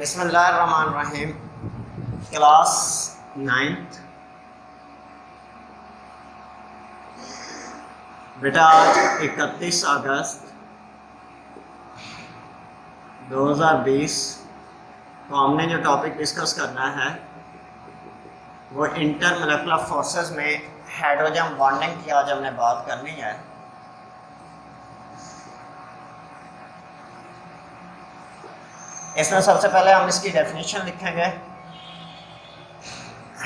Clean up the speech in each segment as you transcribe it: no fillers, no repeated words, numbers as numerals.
बिस्मिल्लाहिर्रहमानिर्रहीम। Class 9th। बेटा आज 31 अगस्त 2020 तो हमने जो टॉपिक डिस्कस करना है वो इंटरमोलेकुलर फोर्सेस में हाइड्रोजन बॉन्डिंग की आज हमने बात करनी है। इसमें सबसे पहले हम इसकी डेफिनेशन लिखेंगे।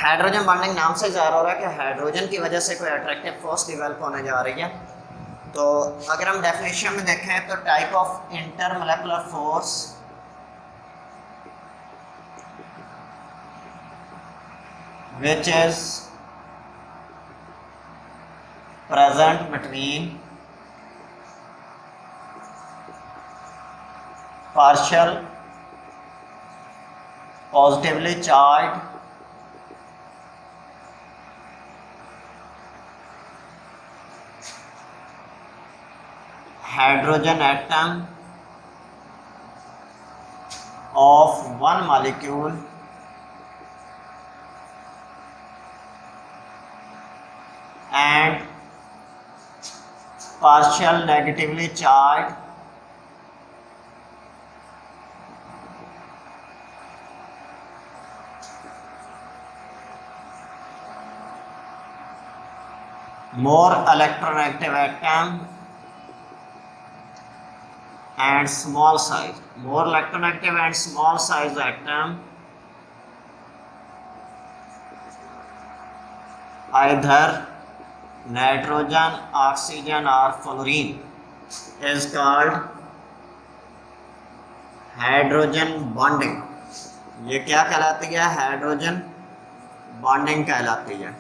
हाइड्रोजन बॉन्डिंग नाम से ज़ाहिर हो रहा है कि हाइड्रोजन की वजह से कोई अट्रैक्टिव फोर्स डेवलप होने जा रही है। तो अगर हम डेफिनेशन में देखें तो type of intermolecular force which is present between partial positively charged hydrogen atom of one molecule and partial negatively charged more electronegative atom and small size, more electronegative and small size atom either nitrogen, oxygen or fluorine is called hydrogen bonding. ये क्या कहलाती है? Hydrogen bonding कहलाती है।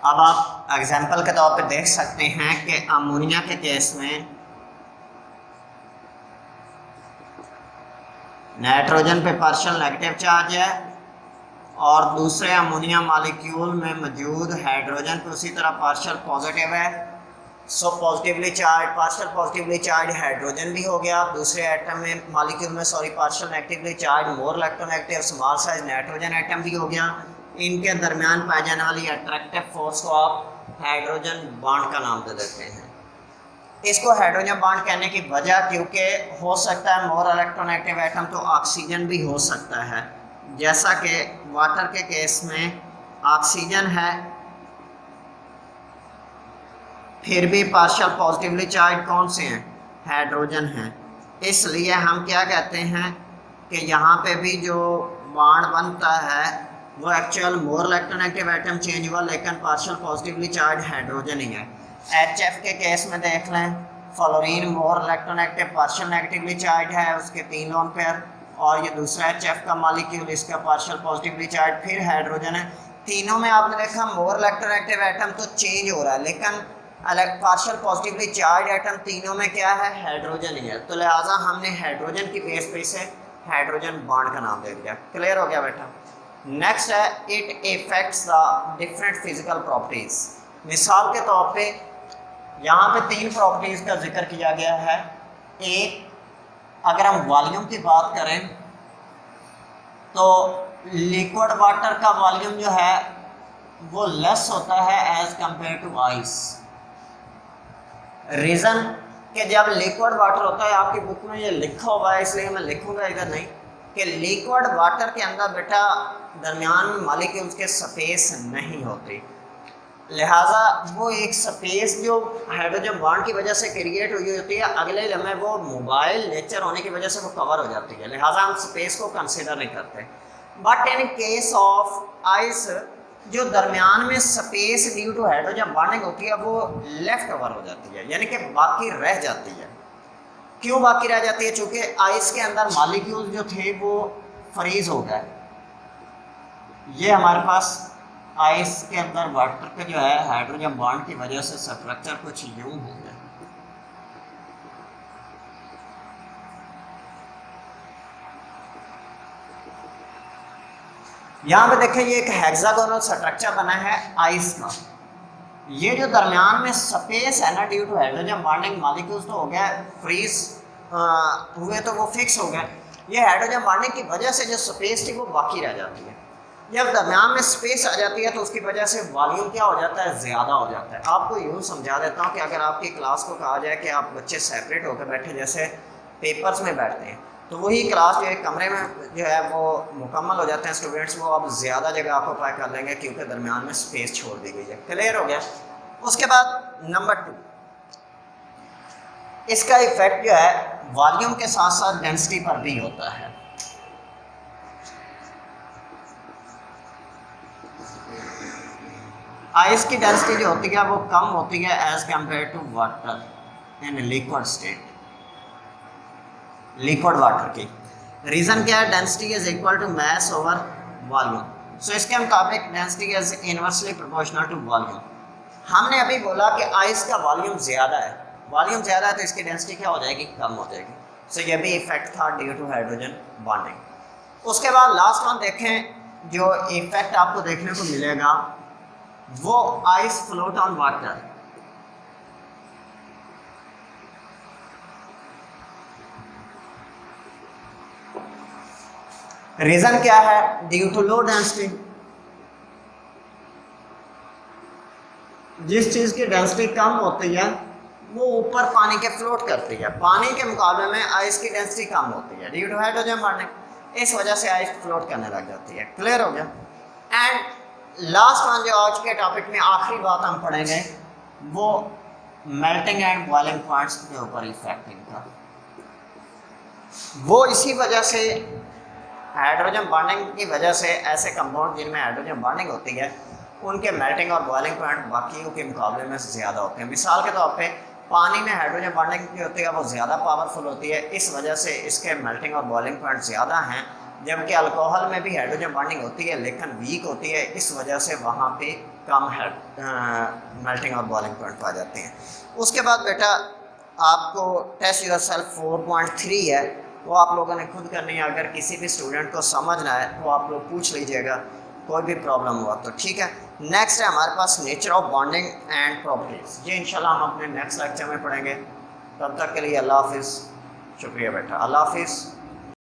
अब आप example के तौर पे देख सकते हैं कि अमोनिया के केस में नाइट्रोजन पे पार्शियल नेगेटिव चार्ज है और दूसरे अमोनिया मॉलिक्यूल में मौजूद हाइड्रोजन पे उसी तरह पार्शियल पॉजिटिव है। So positively charge partial positively charge hydrogen भी हो गया, दूसरे एटम में मॉलिक्यूल में partial negatively charge more electronegative small size nitrogen atom भी हो गया। इनके दरमियान पाई जाने वाली अट्रैक्टिव फोर्स को आप हाइड्रोजन बॉन्ड का नाम दे देते हैं। इसको हाइड्रोजन बॉन्ड कहने की वजह क्योंकि हो सकता है मोर इलेक्ट्रोनेगेटिव एटम तो ऑक्सीजन भी हो सकता है, जैसा कि वाटर के केस में ऑक्सीजन है फिर भी पार्शियल पॉजिटिवली चार्ज कौन से हैं? हाइड्रोजन हैं। इसलिए हम क्या कहते हैं कि यहाँ पे भी जो बॉन्ड बनता है वो actual more electronegative atom change हुआ लेकिन पार्शियल पॉजिटिवली चार्ज हाइड्रोजन ही है। HF के केस में देख लें, fluorine more electronegative partial negatively charge है, उसके 3 लोन पेयर, और ये दूसरा HF का मॉलिक्यूल इसका पार्शियल पॉजिटिवली चार्ज फिर हाइड्रोजन है। तीनों में आपने देखा मोर इलेक्ट्रोनेगेटिव एटम तो चेंज हो रहा है लेकिन पार्शियल पॉजिटिवली चार्ज एटम तीनों में क्या है? हाइड्रोजन ही है। तो लिहाजा हमने हाइड्रोजन की बेस पे से हाइड्रोजन बॉन्ड का नाम दे दिया। क्लियर हो गया बेटा? नेक्स्ट है it effects the different physical properties. मिसाल के तौर पे यहाँ पे 3 प्रॉपर्टीज का जिक्र किया गया है। एक, अगर हम वॉल्यूम की बात करें तो लिक्विड वाटर का वॉल्यूम जो है वो लेस होता है as compare to ice. Reason कि जब लिक्विड वाटर होता है, आपकी बुक में ये लिखा हुआ है इसलिए मैं लिखूंगा इधर नहीं, कि लिक्विड वाटर के अंदर बेटा दरमियान में मॉलिक्यूल्स के स्पेस नहीं होती, लिहाजा वो एक स्पेस जो हाइड्रोजन बॉन्ड की वजह से क्रिएट हुई होती है अगले लम्हे वो मोबाइल नेचर होने की वजह से वो कवर हो जाती है, लिहाजा हम स्पेस को कंसिडर नहीं करते। But in case of ice जो दरमियान में space due to hydrogen bonding होती है वो लेफ्ट ओवर हो जाती है, यानी कि बाकी रह जाती है। क्यों बाकी रह जाती है? चूँकि आइस के अंदर मॉलिक्यूल जो थे वो फ्रीज हो गए। ये हमारे पास आइस के अंदर वाटर के जो है हाइड्रोजन बॉन्ड की वजह से स्ट्रक्चर कुछ यूं हो गया। यहाँ पे देखें ये एक हेक्सागोनल स्ट्रक्चर बना है आइस का। ये जो दरमियान में स्पेस है ना due to hydrogen bonding molecules तो हो गया फ्रीज, हुए तो वो फिक्स हो गए। ये हाइड्रोजन बॉन्डिंग की वजह से जो स्पेस थी वो बाकी रह जाती है। जब दरम्यान में स्पेस आ जाती है तो उसकी वजह से वॉल्यूम क्या हो जाता है, ज़्यादा हो जाता है। आपको यूँ समझा देता हूँ कि अगर आपकी क्लास को कहा जाए कि आप बच्चे सेपरेट होकर बैठे जैसे पेपर्स में बैठते हैं, तो वही क्लास जो एक कमरे में जो है वो मुकम्मल हो जाते हैं स्टूडेंट्स, वो अब ज़्यादा जगह ऑक्यूपाई कर लेंगे क्योंकि दरमियान में स्पेस छोड़ दी गई है। क्लियर हो गया। उसके बाद नंबर 2, इसका इफेक्ट जो है वॉल्यूम के साथ साथ डेंसिटी पर भी होता है। आइस की डेंसिटी जो होती है वो कम होती है as compare to water in liquid state, liquid water की। रीज़न क्या है, density is equal to mass over volume. So इसके मुताबिक density is inversely proportional to volume. हमने अभी बोला कि आइस का वॉल्यूम ज़्यादा है, वॉल्यूम ज़्यादा है तो इसकी डेंसिटी क्या हो जाएगी, कम हो जाएगी। सो ये भी इफेक्ट था ड्यू टू हाइड्रोजन बॉन्डिंग। उसके बाद लास्ट वन देखें, जो इफेक्ट आपको देखने को मिलेगा वो ice float on water. Reason क्या है, ड्यू टू लो डेंसिटी। जिस चीज की डेंसिटी कम होती है वो ऊपर पानी के फ्लोट करती है, पानी के मुकाबले में आइस की डेंसिटी कम होती है ड्यू टू हाइड्रोजन बॉन्डिंग। इस वजह से आइस फ्लोट करने लग जाती है। क्लियर हो गया। एंड लास्ट वन जो आज के टॉपिक में आखिरी बात हम पढ़ेंगे वो मेल्टिंग एंड बॉइलिंग पॉइंट्स के ऊपर इफेक्ट इनका। वो इसी वजह से हाइड्रोजन बॉन्डिंग की वजह से ऐसे कंपाउंड जिनमें हाइड्रोजन बॉन्डिंग होती है उनके मेल्टिंग और बॉइलिंग पॉइंट बाकियों के मुकाबले में ज़्यादा होते हैं। मिसाल के तौर पे पानी में हाइड्रोजन बॉन्डिंग की होती है वो ज़्यादा पावरफुल होती है, इस वजह से इसके मेल्टिंग और बॉइलिंग पॉइंट ज़्यादा हैं। जबकि अल्कोहल में भी हाइड्रोजन बॉन्डिंग होती है लेकिन वीक होती है, इस वजह से वहाँ पे कम मेल्टिंग और बॉइलिंग पॉइंट पा जाते हैं। उसके बाद बेटा आपको टेस्ट योरसेल्फ 4.3 है, वो आप लोगों ने खुद करनी है। अगर किसी भी स्टूडेंट को समझना है तो आप लोग पूछ लीजिएगा, कोई भी प्रॉब्लम हुआ तो ठीक है। नेक्स्ट है हमारे पास nature of bonding and properties. ये इंशाल्लाह हम अपने नेक्स्ट लेक्चर में पढ़ेंगे। तब तक के लिए अल्लाह हाफिज़। शुक्रिया बेटा, अल्लाह हाफिज़।